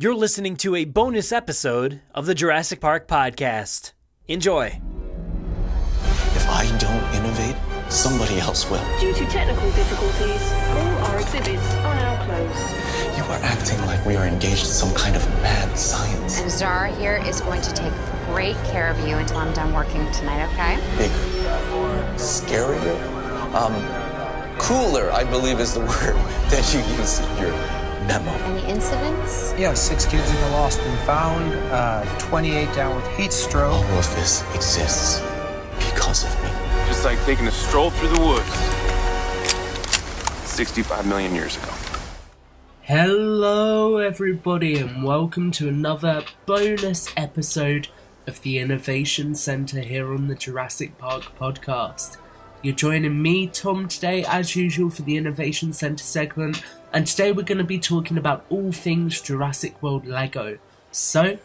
You're listening to a bonus episode of the Jurassic Park Podcast. Enjoy. If I don't innovate, somebody else will. Due to technical difficulties, all our exhibits are now closed. You are acting like we are engaged in some kind of mad science. And Zara here is going to take great care of you until I'm done working tonight, okay? Bigger, scarier, cooler, I believe is the word that you use in your memo. Any incidents? Yeah, 6 kids in the lost and found, 28 down with heat stroke. All of this exists because of me. Just like taking a stroll through the woods 65 million years ago. Hello everybody and welcome to another bonus episode of the Innovation Centre here on the Jurassic Park Podcast. You're joining me, Tom, today as usual for the Innovation Centre segment, and today we're going to be talking about all things Jurassic World Lego. So,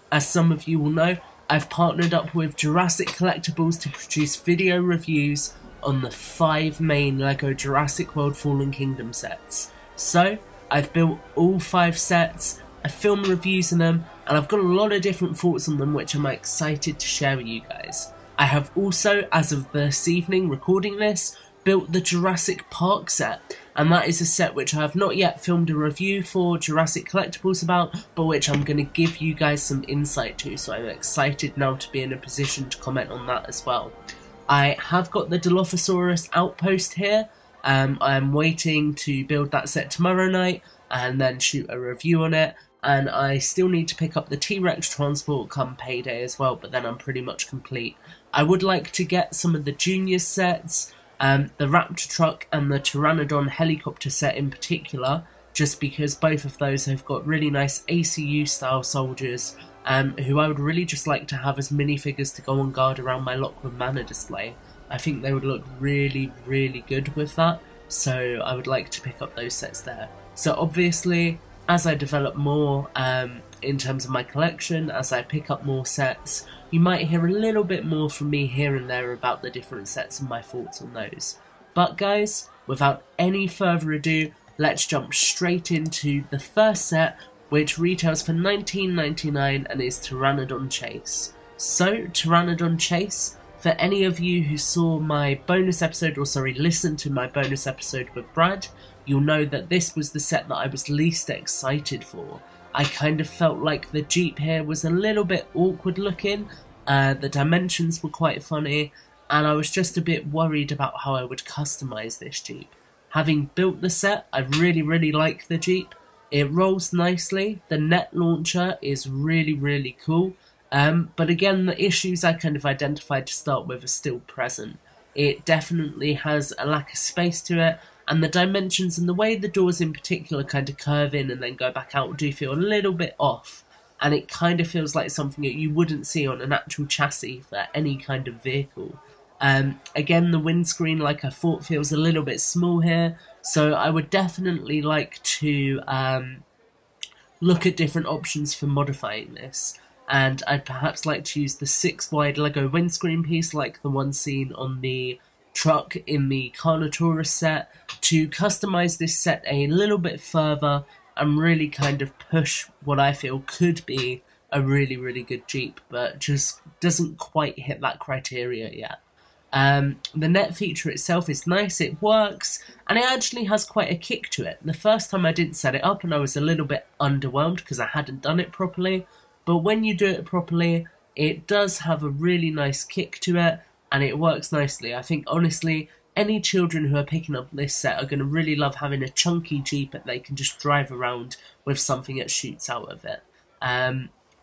as some of you will know, I've partnered up with Jurassic Collectibles to produce video reviews on the 5 main Lego Jurassic World Fallen Kingdom sets. So, I've built all 5 sets, I've filmed reviews on them, and I've got a lot of different thoughts on them which I'm excited to share with you guys. I have also, as of this evening recording this, built the Jurassic Park set, and that is a set which I have not yet filmed a review for Jurassic Collectibles about, but which I'm going to give you guys some insight to, so I'm excited now to be in a position to comment on that as well. I have got the Dilophosaurus outpost here. I'm waiting to build that set tomorrow night and then shoot a review on it, and I still need to pick up the T-Rex transport come payday as well, but then I'm pretty much complete. I would like to get some of the junior sets, the Raptor truck and the Pteranodon helicopter set in particular, just because both of those have got really nice ACU style soldiers who I would really just like to have as minifigures to go on guard around my Lockwood Manor display. I think they would look really, really good with that, so I would like to pick up those sets there. So obviously, as I develop more in terms of my collection, as I pick up more sets, you might hear a little bit more from me here and there about the different sets and my thoughts on those. But guys, without any further ado, let's jump straight into the first set, which retails for $19.99 and is Pteranodon Chase. So, Pteranodon Chase, for any of you who saw my bonus episode, listened to my bonus episode with Brad, you'll know that this was the set that I was least excited for. I kind of felt like the Jeep here was a little bit awkward looking, the dimensions were quite funny, and I was just a bit worried about how I would customise this Jeep. Having built the set, I really, really like the Jeep. It rolls nicely, the net launcher is really, really cool. But again, the issues I kind of identified to start with are still present. It definitely has a lack of space to it, and the dimensions and the way the doors in particular kind of curve in and then go back out do feel a little bit off, and it kind of feels like something that you wouldn't see on an actual chassis for any kind of vehicle. Again, the windscreen, like I thought, feels a little bit small here, so I would definitely like to look at different options for modifying this. And I'd perhaps like to use the 6-wide Lego windscreen piece like the one seen on the truck in the Carnotaurus set to customise this set a little bit further and really kind of push what I feel could be a really, really good Jeep, but just doesn't quite hit that criteria yet. The net feature itself is nice, it works, and it actually has quite a kick to it. The first time I didn't set it up and I was a little bit underwhelmed because I hadn't done it properly, but when you do it properly, it does have a really nice kick to it, and it works nicely. I think, honestly, any children who are picking up this set are going to really love having a chunky Jeep that they can just drive around with something that shoots out of it.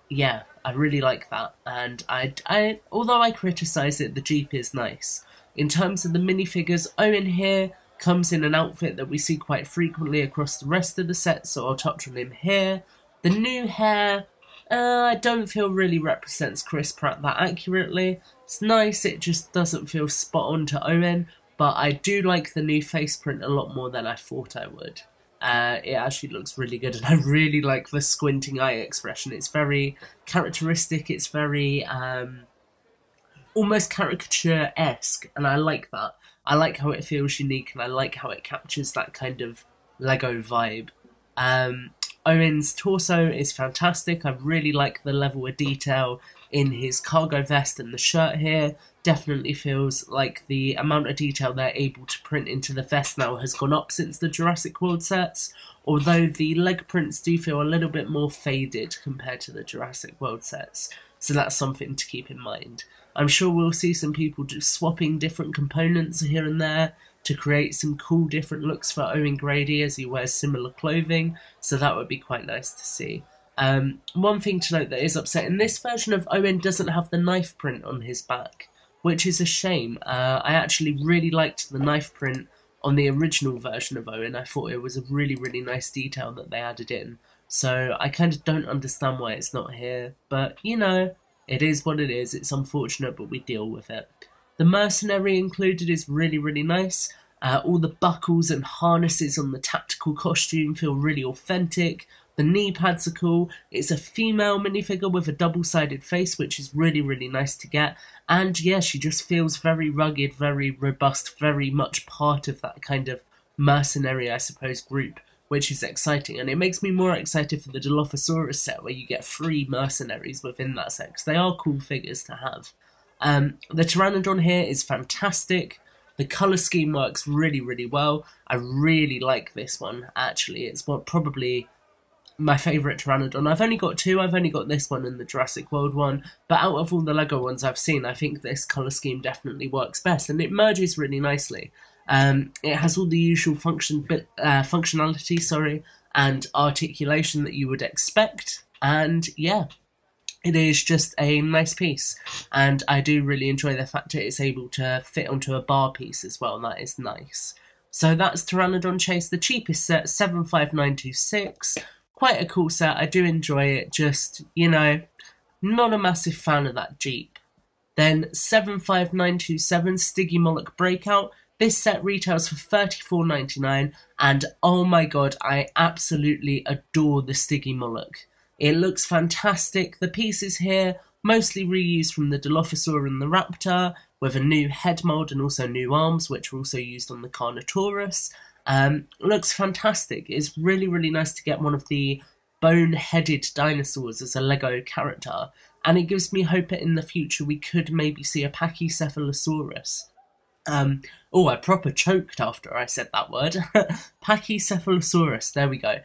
Yeah, I really like that, and I although I criticise it, the Jeep is nice. In terms of the minifigures, Owen here comes in an outfit that we see quite frequently across the rest of the set, so I'll touch on him here. The new hair, I don't feel really represents Chris Pratt that accurately. It's nice, it just doesn't feel spot on to Owen, but I do like the new face print a lot more than I thought I would. It actually looks really good, and I really like the squinting eye expression. It's very characteristic, it's very almost caricature-esque, and I like that. I like how it feels unique, and I like how it captures that kind of Lego vibe. Owen's torso is fantastic. I really like the level of detail in his cargo vest and the shirt here. Definitely feels like the amount of detail they're able to print into the vest now has gone up since the Jurassic World sets, although the leg prints do feel a little bit more faded compared to the Jurassic World sets, so that's something to keep in mind. I'm sure we'll see some people just swapping different components here and there to create some cool different looks for Owen Grady as he wears similar clothing, so that would be quite nice to see. One thing to note that is upsetting, this version of Owen doesn't have the knife print on his back, which is a shame. I actually really liked the knife print on the original version of Owen. I thought it was a really, really nice detail that they added in. So I kind of don't understand why it's not here, but you know, it is what it is. It's unfortunate, but we deal with it. The mercenary included is really, really nice. All the buckles and harnesses on the tactical costume feel really authentic. The knee pads are cool. It's a female minifigure with a double-sided face, which is really, really nice to get. And yeah, she just feels very rugged, very robust, very much part of that kind of mercenary, I suppose, group, which is exciting. And it makes me more excited for the Dilophosaurus set, where you get 3 mercenaries within that set, because they are cool figures to have. The Pteranodon here is fantastic. The colour scheme works really, really well. I really like this one, actually. It's probably my favourite Pteranodon. I've only got 2. I've only got this one and the Jurassic World one, but out of all the LEGO ones I've seen, I think this colour scheme definitely works best, and it merges really nicely. It has all the usual functionality, and articulation that you would expect, and yeah, it is just a nice piece, and I do really enjoy the fact that it's able to fit onto a bar piece as well. That is nice. So that's Pteranodon Chase, the cheapest set, 75926. Quite a cool set, I do enjoy it, just, you know, not a massive fan of that Jeep. Then 75927, Stygimoloch Breakout. This set retails for $34.99, and oh my god, I absolutely adore the Stygimoloch. It looks fantastic. The pieces here, mostly reused from the Dilophosaur and the Raptor, with a new head mould and also new arms, which were also used on the Carnotaurus. Looks fantastic. It's really, really nice to get one of the bone-headed dinosaurs as a LEGO character, and it gives me hope that in the future we could maybe see a Pachycephalosaurus. Oh, I proper choked after I said that word. Pachycephalosaurus, there we go.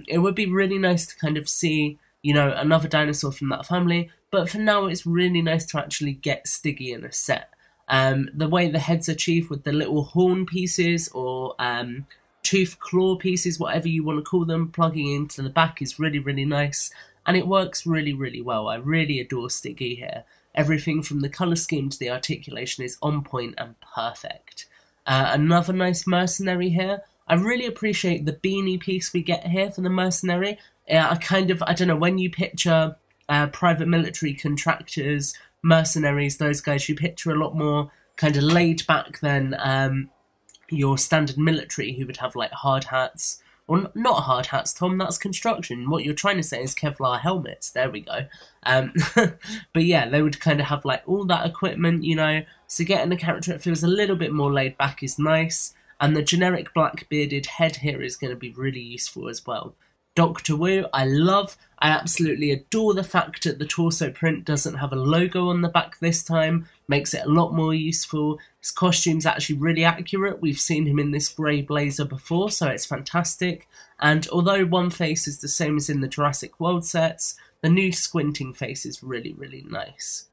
It would be really nice to kind of see, you know, another dinosaur from that family, but for now it's really nice to actually get Stiggy in a set. The way the head's achieved with the little horn pieces or tooth claw pieces, whatever you want to call them, plugging into the back is really, really nice, and it works really, really well. I really adore Stiggy here. Everything from the colour scheme to the articulation is on point and perfect. Another nice mercenary here. I really appreciate the beanie piece we get here for the mercenary. I don't know, when you picture private military contractors, mercenaries, those guys, you picture a lot more kind of laid back than your standard military who would have like hard hats. Or not hard hats, Tom, that's construction. What you're trying to say is Kevlar helmets. There we go. But yeah, they would kind of have like all that equipment, you know. So getting a character that feels a little bit more laid back is nice. And the generic black bearded head here is going to be really useful as well. Dr. Wu, I absolutely adore the fact that the torso print doesn't have a logo on the back this time. Makes it a lot more useful. His costume's actually really accurate. We've seen him in this grey blazer before, so it's fantastic. And although one face is the same as in the Jurassic World sets, the new squinting face is really, really nice.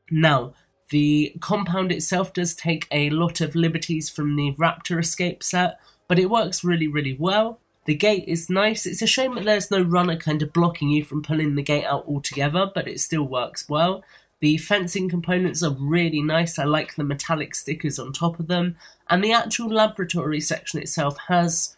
Now, the compound itself does take a lot of liberties from the Raptor Escape set, but it works really, really well. The gate is nice. It's a shame that there's no runner kind of blocking you from pulling the gate out altogether, but it still works well. The fencing components are really nice. I like the metallic stickers on top of them. And the actual laboratory section itself has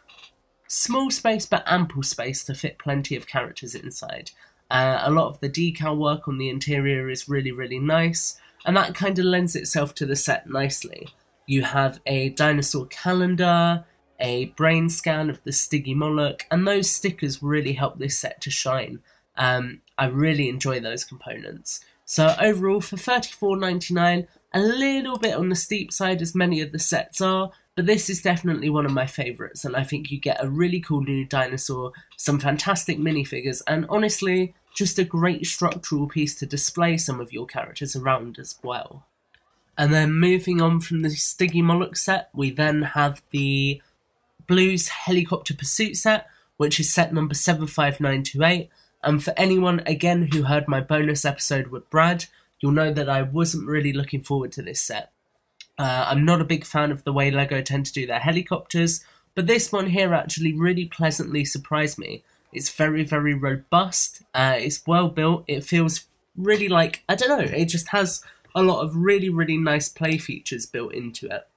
small space but ample space to fit plenty of characters inside. A lot of the decal work on the interior is really, really nice. And that kind of lends itself to the set nicely. You have a dinosaur calendar, a brain scan of the Stygimoloch, and those stickers really help this set to shine. I really enjoy those components. So overall, for $34.99, a little bit on the steep side as many of the sets are, but this is definitely one of my favourites, and I think you get a really cool new dinosaur, some fantastic minifigures, and honestly, just a great structural piece to display some of your characters around as well. And then moving on from the Stygimoloch set, we then have the Blues Helicopter Pursuit set, which is set number 75928. And for anyone, again, who heard my bonus episode with Brad, you'll know that I wasn't really looking forward to this set. I'm not a big fan of the way LEGO tend to do their helicopters, but this one here actually really pleasantly surprised me. It's very, very robust, it's well built, it feels really like, I don't know, it just has a lot of really, really nice play features built into it.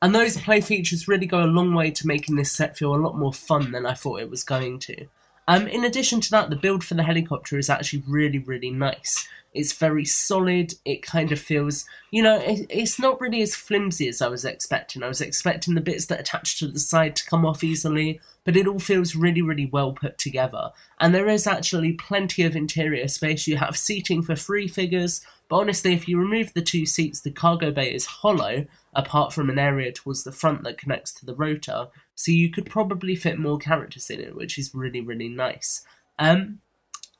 And those play features really go a long way to making this set feel a lot more fun than I thought it was going to. In addition to that, the build for the helicopter is actually really, really nice. It's very solid, it kind of feels, it's not really as flimsy as I was expecting. I was expecting the bits that attach to the side to come off easily, but it all feels really, really well put together. And there is actually plenty of interior space. You have seating for 3 figures, but honestly, if you remove the 2 seats, the cargo bay is hollow, apart from an area towards the front that connects to the rotor, so you could probably fit more characters in it, which is really, really nice.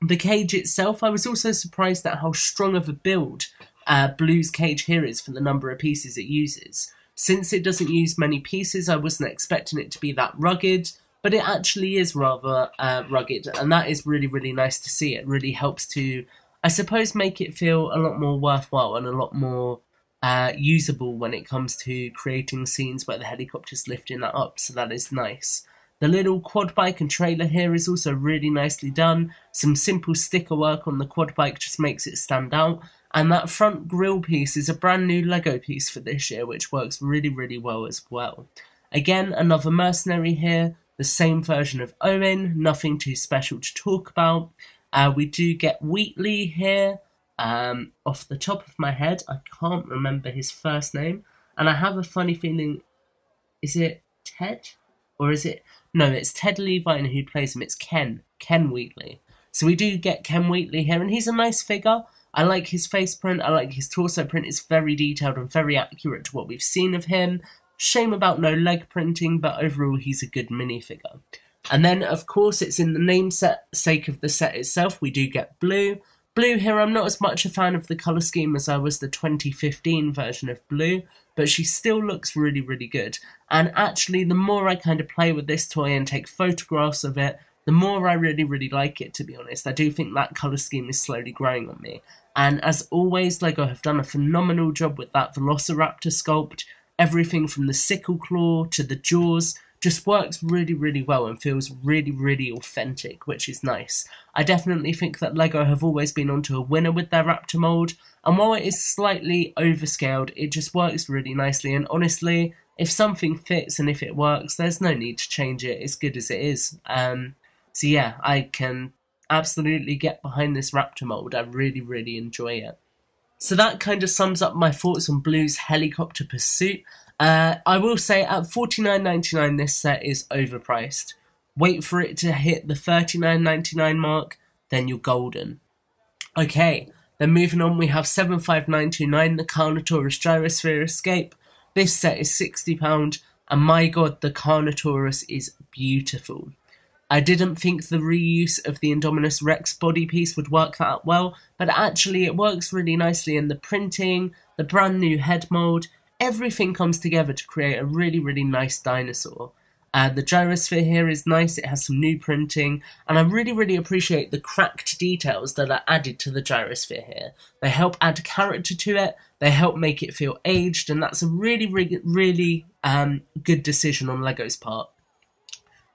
The cage itself, I was also surprised at how strong of a build Blue's cage here is for the number of pieces it uses. Since it doesn't use many pieces, I wasn't expecting it to be that rugged, but it actually is rather rugged, and that is really, really nice to see. It really helps to, I suppose, make it feel a lot more worthwhile and a lot more usable when it comes to creating scenes where the helicopter's lifting that up, so that is nice. The little quad bike and trailer here is also really nicely done. Some simple sticker work on the quad bike just makes it stand out. And that front grille piece is a brand new LEGO piece for this year, which works really, really well as well. Again, another mercenary here, the same version of Owen, nothing too special to talk about. We do get Wheatley here. Off the top of my head, I can't remember his first name. And I have a funny feeling, is it Ted? Or is it... No, it's Ted Levine who plays him. It's Ken Wheatley. So we do get Ken Wheatley here, and he's a nice figure. I like his face print, I like his torso print. It's very detailed and very accurate to what we've seen of him. Shame about no leg printing, but overall he's a good minifigure. And then, of course, it's in the namesake of the set itself, we do get Blue. Blue here, I'm not as much a fan of the colour scheme as I was the 2015 version of Blue, but she still looks really, really good. And actually, the more I kind of play with this toy and take photographs of it, the more I really, really like it, to be honest. I do think that colour scheme is slowly growing on me. And as always, LEGO have done a phenomenal job with that Velociraptor sculpt. Everything from the sickle claw to the jaws just works really, really well and feels really, really authentic, which is nice. I definitely think that LEGO have always been onto a winner with their Raptor mould, and while it is slightly overscaled, it just works really nicely, and honestly, if something fits and if it works, there's no need to change it, as good as it is. So yeah, I can absolutely get behind this Raptor mould. I really, really enjoy it. So that kind of sums up my thoughts on Blue's Helicopter Pursuit. I will say at $49.99 this set is overpriced. Wait for it to hit the $39.99 mark, then you're golden. Okay, then moving on, we have 75929, the Carnotaurus Gyrosphere Escape. This set is £60, and my god, the Carnotaurus is beautiful. I didn't think the reuse of the Indominus Rex body piece would work that well, but actually it works really nicely in the printing, the brand new head mould, everything comes together to create a really, really nice dinosaur. The gyrosphere here is nice, it has some new printing, and I really, really appreciate the cracked details that are added to the gyrosphere here. They help add character to it, they help make it feel aged, and that's a really, really, really good decision on LEGO's part.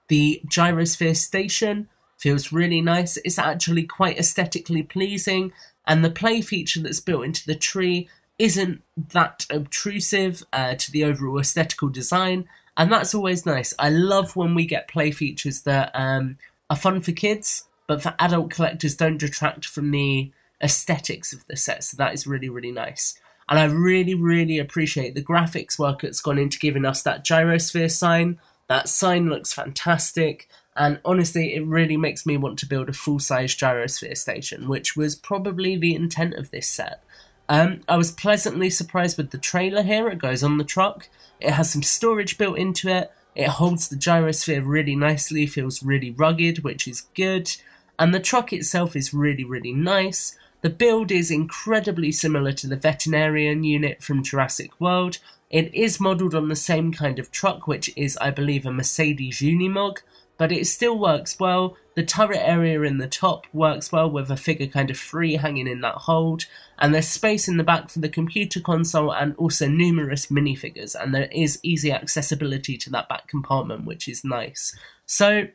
The gyrosphere station feels really nice, it's actually quite aesthetically pleasing, and the play feature that's built into the tree isn't that obtrusive to the overall aesthetical design, and that's always nice. I love when we get play features that are fun for kids, but for adult collectors don't detract from the aesthetics of the set, so that is really, really nice. And I really, really appreciate the graphics work that's gone into giving us that gyrosphere sign. That sign looks fantastic, and honestly, it really makes me want to build a full-size gyrosphere station, which was probably the intent of this set. I was pleasantly surprised with the trailer here. It goes on the truck. It has some storage built into it. It holds the gyrosphere really nicely, feels really rugged, which is good. And the truck itself is really, really nice. The build is incredibly similar to the veterinarian unit from Jurassic World. It is modelled on the same kind of truck, which is, I believe, a Mercedes Unimog, but it still works well. The turret area in the top works well with a figure kind of free hanging in that hold, and there's space in the back for the computer console and also numerous minifigures, and there is easy accessibility to that back compartment, which is nice. So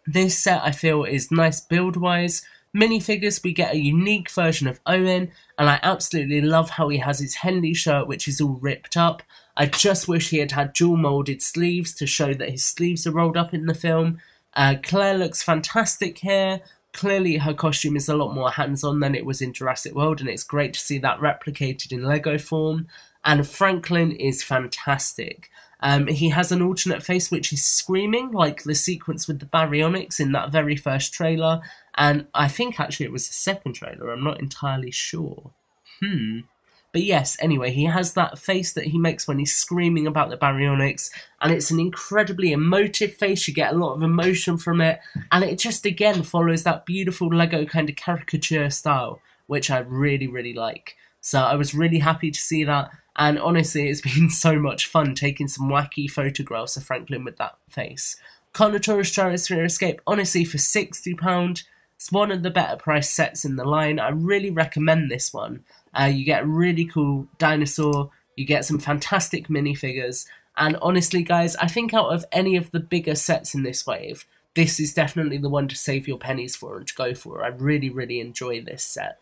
this set I feel is nice build-wise. Minifigures, we get a unique version of Owen, and I absolutely love how he has his Henley shirt, which is all ripped up. I just wish he had had dual moulded sleeves to show that his sleeves are rolled up in the film. Claire looks fantastic here. Clearly her costume is a lot more hands-on than it was in Jurassic World, and it's great to see that replicated in Lego form. And Franklin is fantastic. He has an alternate face which is screaming, like the sequence with the baryonyx in that very first trailer, and I think actually it was the second trailer, I'm not entirely sure. But yes, anyway, he has that face that he makes when he's screaming about the baryonyx, and it's an incredibly emotive face. You get a lot of emotion from it, and it just again follows that beautiful Lego kind of caricature style, which I really, really like. So I was really happy to see that, and honestly it's been so much fun taking some wacky photographs of Franklin with that face. Carnotaurus Gyrosphere Escape, honestly for £60, it's one of the better priced sets in the line. I really recommend this one. You get a really cool dinosaur, you get some fantastic minifigures, and honestly guys, I think out of any of the bigger sets in this wave, this is definitely the one to save your pennies for and to go for. I really, really enjoy this set.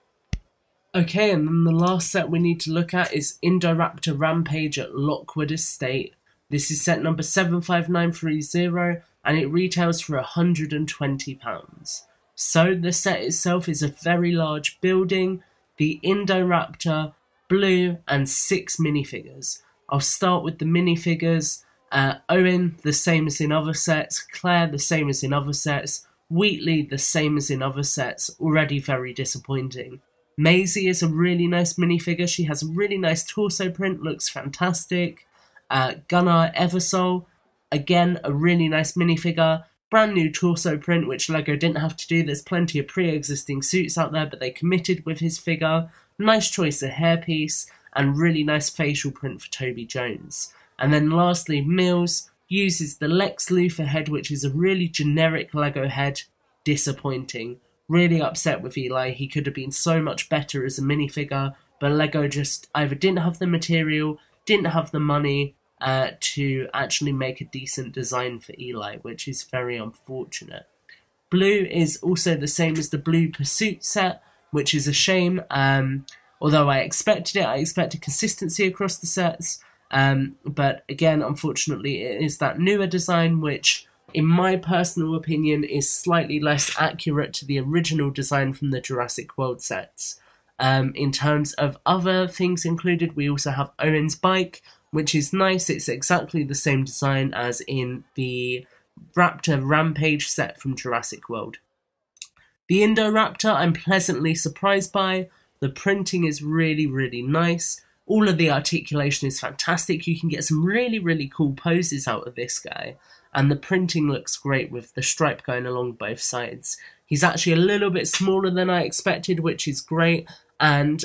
Okay, and then the last set we need to look at is Indoraptor Rampage at Lockwood Estate. This is set number 75930, and it retails for £120. So the set itself is a very large building, the Indoraptor, Blue, and 6 minifigures. I'll start with the minifigures. Owen, the same as in other sets. Claire, the same as in other sets. Wheatley, the same as in other sets. Already very disappointing. Maisie is a really nice minifigure. She has a really nice torso print, looks fantastic. Gunnar Eversole, again, a really nice minifigure. Brand new torso print, which Lego didn't have to do. There's plenty of pre-existing suits out there, but they committed with his figure. Nice choice of hairpiece, and really nice facial print for Toby Jones. And then lastly, Mills uses the Lex Luthor head, which is a really generic Lego head. Disappointing. Really upset with Eli. He could have been so much better as a minifigure, but Lego just either didn't have the material, didn't have the money, to actually make a decent design for Eli, which is very unfortunate. Blue is also the same as the Blue Pursuit set, which is a shame. Although I expected it, I expected consistency across the sets, but again, unfortunately, it is that newer design, which, in my personal opinion, is slightly less accurate to the original design from the Jurassic World sets. In terms of other things included, we also have Owen's bike, which is nice. It's exactly the same design as in the Raptor Rampage set from Jurassic World. The Indoraptor I'm pleasantly surprised by. The printing is really, really nice. All of the articulation is fantastic. You can get some really, really cool poses out of this guy. And the printing looks great with the stripe going along both sides. He's actually a little bit smaller than I expected, which is great. And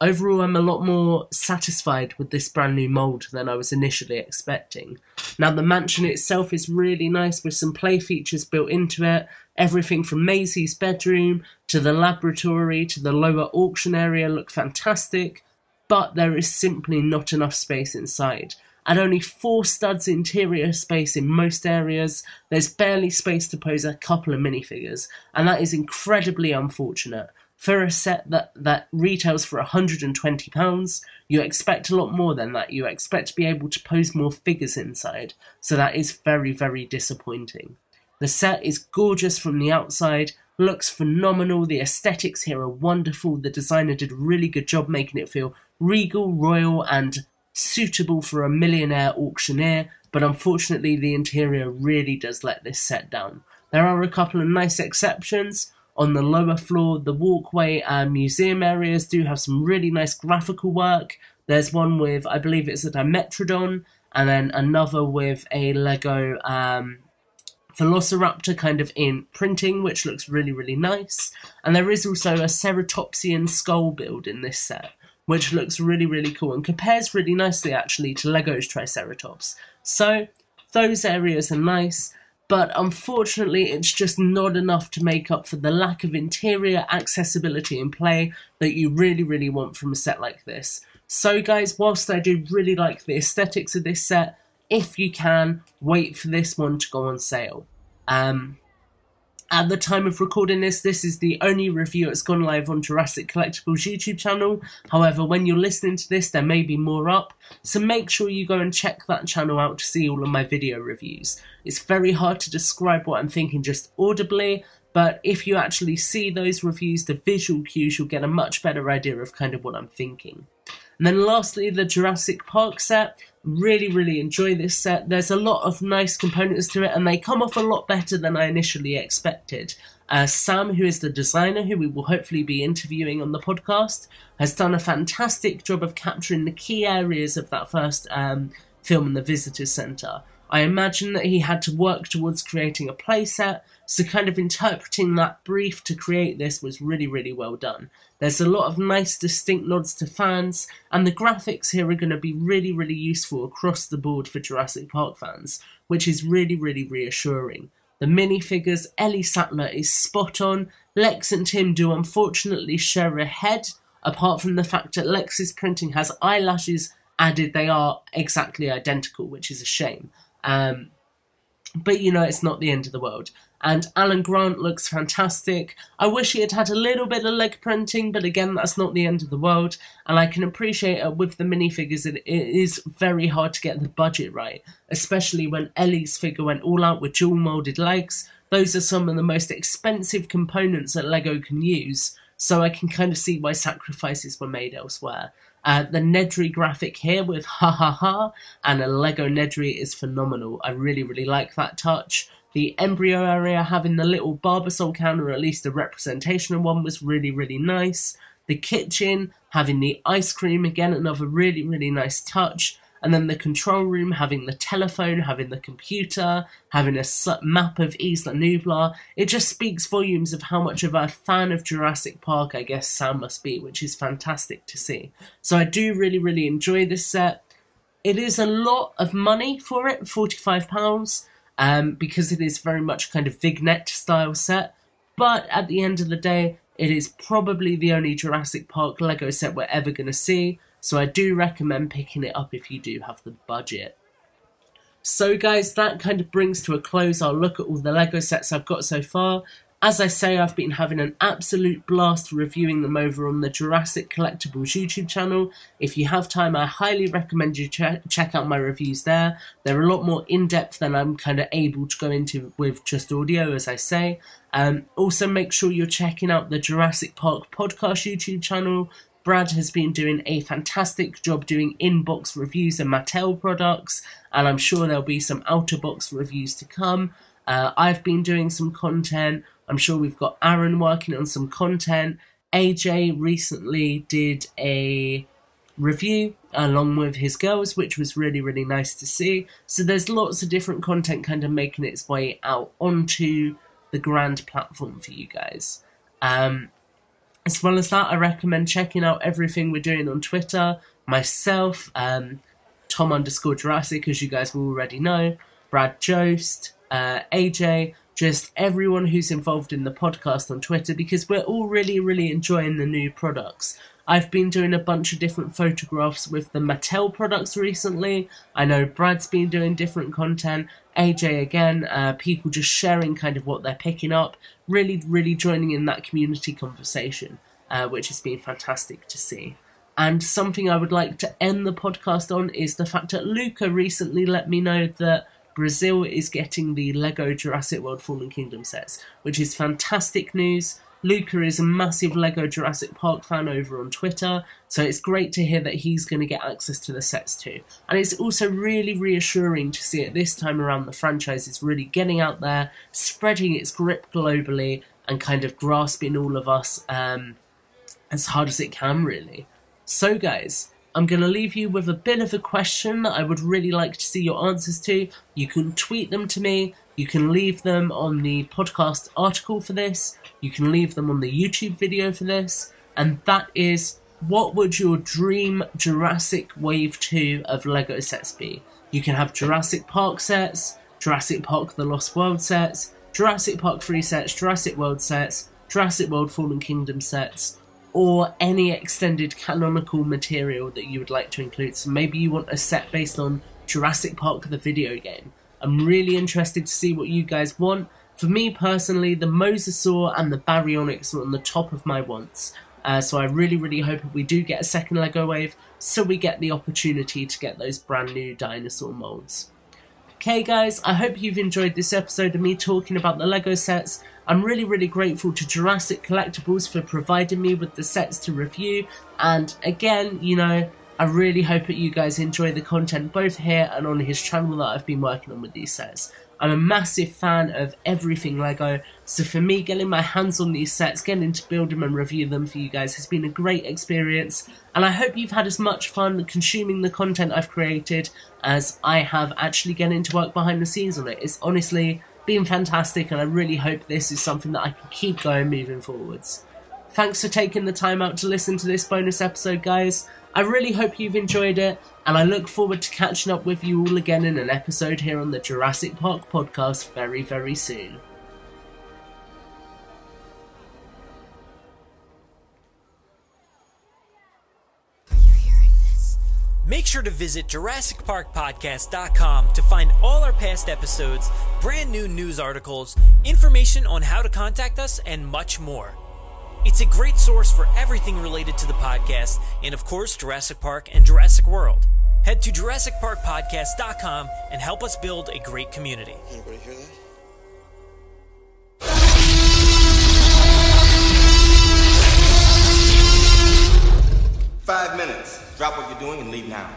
overall, I'm a lot more satisfied with this brand new mould than I was initially expecting. Now, the mansion itself is really nice with some play features built into it. Everything from Maisie's bedroom to the laboratory to the lower auction area look fantastic, but there is simply not enough space inside. At only 4 studs interior space in most areas, there's barely space to pose a couple of minifigures, and that is incredibly unfortunate. For a set that retails for £120, you expect a lot more than that. You expect to be able to pose more figures inside, so that is very, very disappointing. The set is gorgeous from the outside, looks phenomenal, the aesthetics here are wonderful, the designer did a really good job making it feel regal, royal, and suitable for a millionaire auctioneer, but unfortunately the interior really does let this set down. There are a couple of nice exceptions. On the lower floor, the walkway and museum areas do have some really nice graphical work. There's one with, I believe it's a Dimetrodon, and then another with a Lego Velociraptor kind of in printing, which looks really, really nice. And there is also a Ceratopsian skull build in this set, which looks really, really cool and compares really nicely actually to Lego's Triceratops. So those areas are nice, but unfortunately it's just not enough to make up for the lack of interior accessibility and play that you really, really want from a set like this. So guys, whilst I do really like the aesthetics of this set, if you can, wait for this one to go on sale. At the time of recording this is the only review that's gone live on Jurassic Collectibles YouTube channel. However, when you're listening to this, there may be more up, so make sure you go and check that channel out to see all of my video reviews. It's very hard to describe what I'm thinking just audibly, but if you actually see those reviews, the visual cues, you'll get a much better idea of kind of what I'm thinking. And then lastly, the Jurassic Park set. Really, really enjoy this set. There's a lot of nice components to it, and they come off a lot better than I initially expected. Sam, who is the designer, who we will hopefully be interviewing on the podcast, has done a fantastic job of capturing the key areas of that first film in the Visitor Centre. I imagine that he had to work towards creating a playset, so kind of interpreting that brief to create this was really, really well done. There's a lot of nice distinct nods to fans, and the graphics here are going to be really, really useful across the board for Jurassic Park fans, which is really, really reassuring. The minifigures, Ellie Sattler is spot on. Lex and Tim do unfortunately share a head, apart from the fact that Lex's printing has eyelashes added. They are exactly identical, which is a shame. But you know, it's not the end of the world. And Alan Grant looks fantastic. I wish he had had a little bit of leg printing, but again, that's not the end of the world. And I can appreciate it with the minifigures, it is very hard to get the budget right, especially when Ellie's figure went all out with dual moulded legs. Those are some of the most expensive components that Lego can use, so I can kind of see why sacrifices were made elsewhere. The Nedry graphic here with ha ha ha and a Lego Nedry is phenomenal. I really, really like that touch. The embryo area having the little Barbasol can, or at least a representation of one, was really, really nice. The kitchen having the ice cream, again, another really, really nice touch. And then the control room having the telephone, having the computer, having a map of Isla Nublar. It just speaks volumes of how much of a fan of Jurassic Park I guess Sam must be, which is fantastic to see. So I do really, really enjoy this set. It is a lot of money for it, £45, because it is very much kind of vignette style set. But at the end of the day, it is probably the only Jurassic Park Lego set we're ever going to see. So I do recommend picking it up if you do have the budget. So guys, that kind of brings to a close our look at all the Lego sets I've got so far. As I say, I've been having an absolute blast reviewing them over on the Jurassic Collectibles YouTube channel. If you have time, I highly recommend you check out my reviews there. They're a lot more in-depth than I'm kind of able to go into with just audio, as I say. Also, make sure you're checking out the Jurassic Park Podcast YouTube channel. Brad has been doing a fantastic job doing in-box reviews of Mattel products, and I'm sure there'll be some out-of-box reviews to come. I've been doing some content. I'm sure we've got Aaron working on some content. AJ recently did a review along with his girls, which was really, really nice to see. So there's lots of different content kind of making its way out onto the grand platform for you guys. As well as that, I recommend checking out everything we're doing on Twitter. Myself, Tom_Jurassic, as you guys will already know, Brad Jost, AJ, just everyone who's involved in the podcast on Twitter, because we're all really, really enjoying the new products. I've been doing a bunch of different photographs with the Mattel products recently. I know Brad's been doing different content. AJ again, people just sharing kind of what they're picking up. Really, really joining in that community conversation, which has been fantastic to see. And something I would like to end the podcast on is the fact that Luca recently let me know that Brazil is getting the Lego Jurassic World Fallen Kingdom sets, which is fantastic news. Luca is a massive Lego Jurassic Park fan over on Twitter, so it's great to hear that he's going to get access to the sets too. And it's also really reassuring to see at this time around the franchise is really getting out there, spreading its grip globally, and kind of grasping all of us as hard as it can, really. So guys, I'm going to leave you with a bit of a question that I would really like to see your answers to. You can tweet them to me, you can leave them on the podcast article for this, you can leave them on the YouTube video for this, and that is, what would your dream Jurassic Wave 2 of LEGO sets be? You can have Jurassic Park sets, Jurassic Park The Lost World sets, Jurassic Park 3 sets, Jurassic World sets, Jurassic World Fallen Kingdom sets, or any extended canonical material that you would like to include. So maybe you want a set based on Jurassic Park the video game. I'm really interested to see what you guys want. For me personally, the Mosasaur and the Baryonyx are on the top of my wants. So I really hope we do get a second LEGO wave, so we get the opportunity to get those brand new dinosaur molds. Okay guys, I hope you've enjoyed this episode of me talking about the LEGO sets. I'm really grateful to Jurassic Collectibles for providing me with the sets to review, and again, you know, I really hope that you guys enjoy the content both here and on his channel that I've been working on with these sets. I'm a massive fan of everything LEGO, so for me, getting my hands on these sets, getting to build them and review them for you guys has been a great experience, and I hope you've had as much fun consuming the content I've created as I have actually getting to work behind the scenes on it. It's honestly been fantastic, and I really hope this is something that I can keep going moving forwards. Thanks for taking the time out to listen to this bonus episode, guys. I really hope you've enjoyed it, and I look forward to catching up with you all again in an episode here on the Jurassic Park Podcast very soon. Make sure to visit JurassicParkPodcast.com to find all our past episodes, brand new news articles, information on how to contact us, and much more. It's a great source for everything related to the podcast, and of course Jurassic Park and Jurassic World. Head to JurassicParkPodcast.com and help us build a great community. Anybody hear that? 5 minutes. Drop what you're doing and leave now.